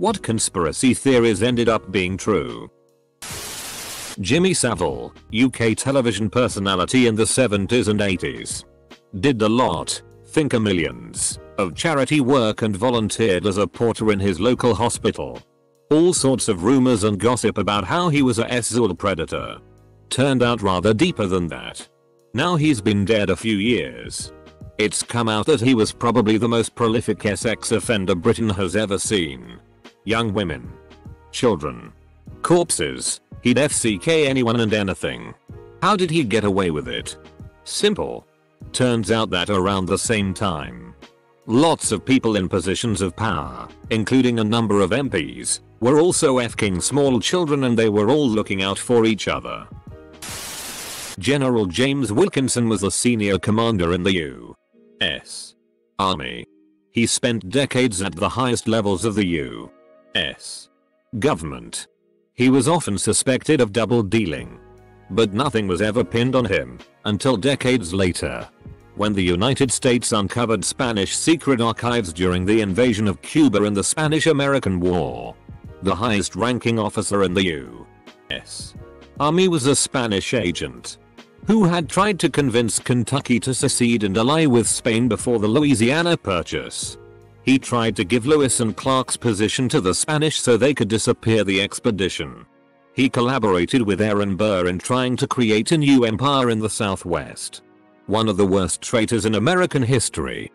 What conspiracy theories ended up being true? Jimmy Savile, UK television personality in the 70s and 80s. Did a lot, think a millions, of charity work and volunteered as a porter in his local hospital. All sorts of rumors and gossip about how he was a sexual predator. Turned out rather deeper than that. Now he's been dead a few years. It's come out that he was probably the most prolific sex offender Britain has ever seen. Young women. Children. Corpses. He'd FCK anyone and anything. How did he get away with it? Simple. Turns out that around the same time, lots of people in positions of power, including a number of MPs, were also f***ing small children, and they were all looking out for each other. General James Wilkinson was a senior commander in the U.S. Army. He spent decades at the highest levels of the U.S. government. He was often suspected of double dealing. But nothing was ever pinned on him until decades later, when the United States uncovered Spanish secret archives during the invasion of Cuba in the Spanish-American War. The highest ranking officer in the U.S. Army was a Spanish agent who had tried to convince Kentucky to secede and ally with Spain before the Louisiana Purchase. He tried to give Lewis and Clark's position to the Spanish so they could disappear the expedition. He collaborated with Aaron Burr in trying to create a new empire in the Southwest. One of the worst traitors in American history.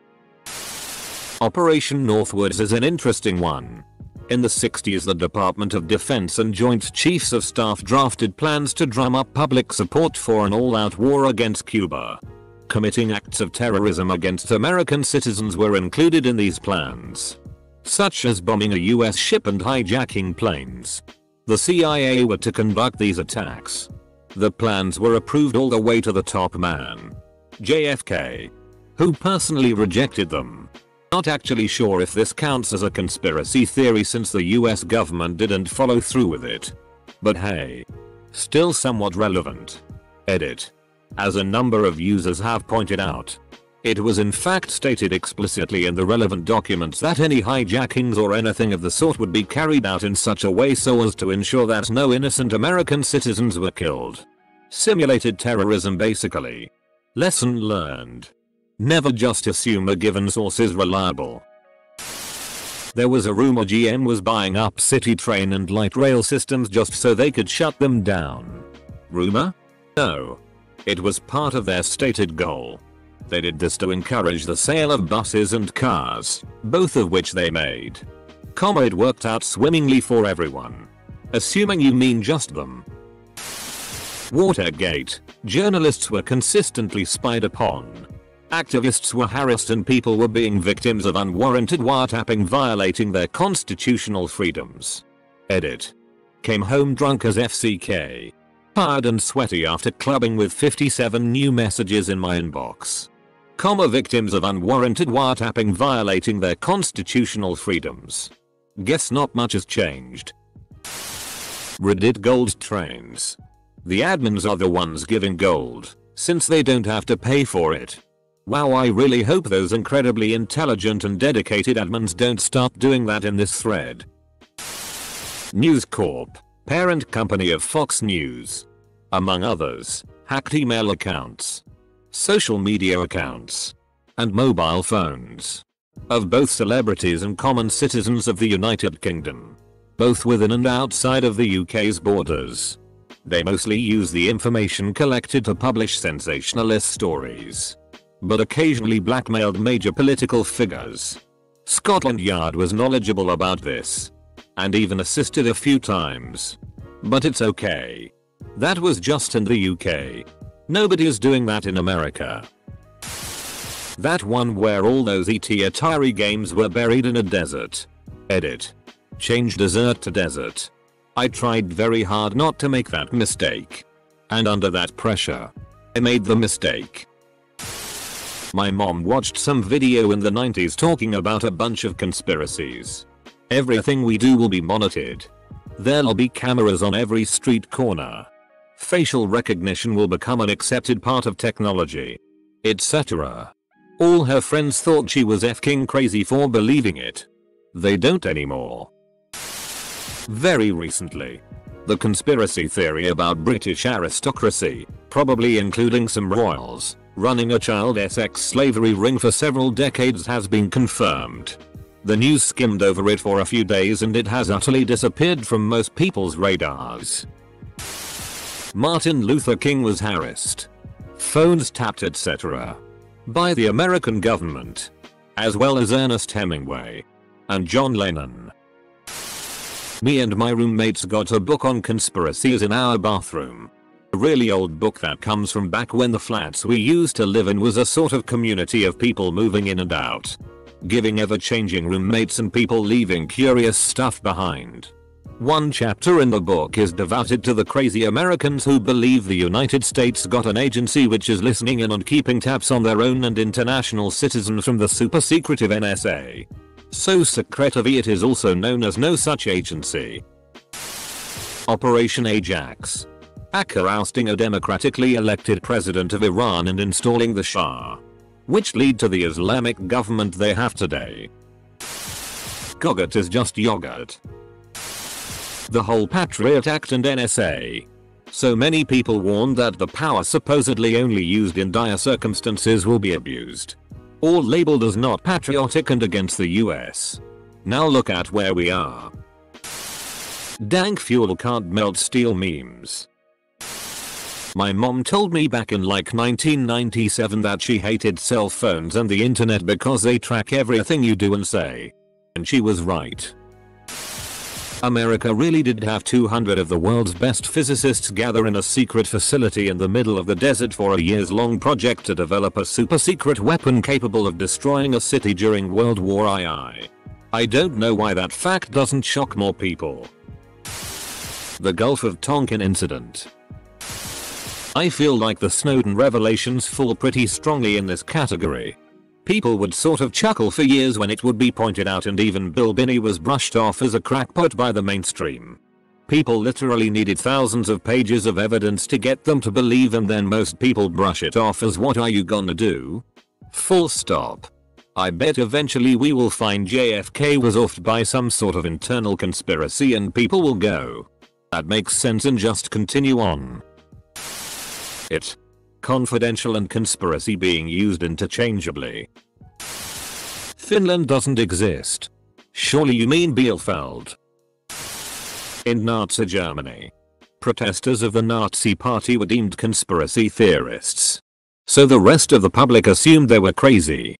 Operation Northwoods is an interesting one. In the 60s, the Department of Defense and Joint Chiefs of Staff drafted plans to drum up public support for an all-out war against Cuba. Committing acts of terrorism against American citizens were included in these plans, such as bombing a US ship and hijacking planes. The CIA were to conduct these attacks. The plans were approved all the way to the top man, JFK, who personally rejected them. Not actually sure if this counts as a conspiracy theory since the US government didn't follow through with it. But hey, still somewhat relevant. Edit. As a number of users have pointed out, it was in fact stated explicitly in the relevant documents that any hijackings or anything of the sort would be carried out in such a way so as to ensure that no innocent American citizens were killed. Simulated terrorism basically. Lesson learned. Never just assume a given source is reliable. There was a rumor GM was buying up city train and light rail systems just so they could shut them down. Rumor? No. It was part of their stated goal. They did this to encourage the sale of buses and cars, both of which they made. It worked out swimmingly for everyone. Assuming you mean just them. Watergate. Journalists were consistently spied upon. Activists were harassed and people were being victims of unwarranted wiretapping, violating their constitutional freedoms. Edit. Came home drunk as FCK. Tired and sweaty after clubbing with 57 new messages in my inbox. Victims of unwarranted wiretapping, violating their constitutional freedoms. Guess not much has changed. Reddit gold trains. The admins are the ones giving gold, since they don't have to pay for it. Wow, I really hope those incredibly intelligent and dedicated admins don't start doing that in this thread. News Corp, parent company of Fox News. Among others, hacked email accounts, social media accounts, and mobile phones of both celebrities and common citizens of the United Kingdom, both within and outside of the UK's borders. They mostly use the information collected to publish sensationalist stories, but occasionally blackmailed major political figures. Scotland Yard was knowledgeable about this, and even assisted a few times. But it's okay. That was just in the UK. Nobody is doing that in America. That one where all those ET Atari games were buried in a desert. Edit. Change desert to desert. I tried very hard not to make that mistake. And under that pressure, I made the mistake. My mom watched some video in the 90s talking about a bunch of conspiracies. Everything we do will be monitored. There'll be cameras on every street corner. Facial recognition will become an accepted part of technology, etc. All her friends thought she was f***ing crazy for believing it. They don't anymore. Very recently, the conspiracy theory about British aristocracy, probably including some royals, running a child sex slavery ring for several decades has been confirmed. The news skimmed over it for a few days and it has utterly disappeared from most people's radars. Martin Luther King was harassed, phones tapped, etc. by the American government, as well as Ernest Hemingway and John Lennon. Me and my roommates got a book on conspiracies in our bathroom. A really old book that comes from back when the flats we used to live in was a sort of community of people moving in and out, giving ever-changing roommates and people leaving curious stuff behind. One chapter in the book is devoted to the crazy Americans who believe the United States got an agency which is listening in and keeping tabs on their own and international citizens from the super secretive NSA. So secretive it is also known as no such agency. Operation Ajax. Akka ousting a democratically elected president of Iran and installing the Shah, which lead to the Islamic government they have today. Yogurt is just yogurt. The whole Patriot Act and NSA. So many people warned that the power supposedly only used in dire circumstances will be abused, all labeled as not patriotic and against the US. Now look at where we are. Dank fuel can't melt steel memes. My mom told me back in like 1997 that she hated cell phones and the internet because they track everything you do and say. And she was right. America really did have 200 of the world's best physicists gather in a secret facility in the middle of the desert for a years-long project to develop a super-secret weapon capable of destroying a city during World War II. I don't know why that fact doesn't shock more people. The Gulf of Tonkin incident. I feel like the Snowden revelations fall pretty strongly in this category. People would sort of chuckle for years when it would be pointed out, and even Bill Binney was brushed off as a crackpot by the mainstream. People literally needed thousands of pages of evidence to get them to believe, and then most people brush it off as what are you gonna do? Full stop. I bet eventually we will find JFK was offed by some sort of internal conspiracy and people will go, that makes sense, and just continue on. It. Confidential and conspiracy being used interchangeably. Finland doesn't exist. Surely you mean Bielefeld. In Nazi Germany, protesters of the Nazi party were deemed conspiracy theorists. So the rest of the public assumed they were crazy.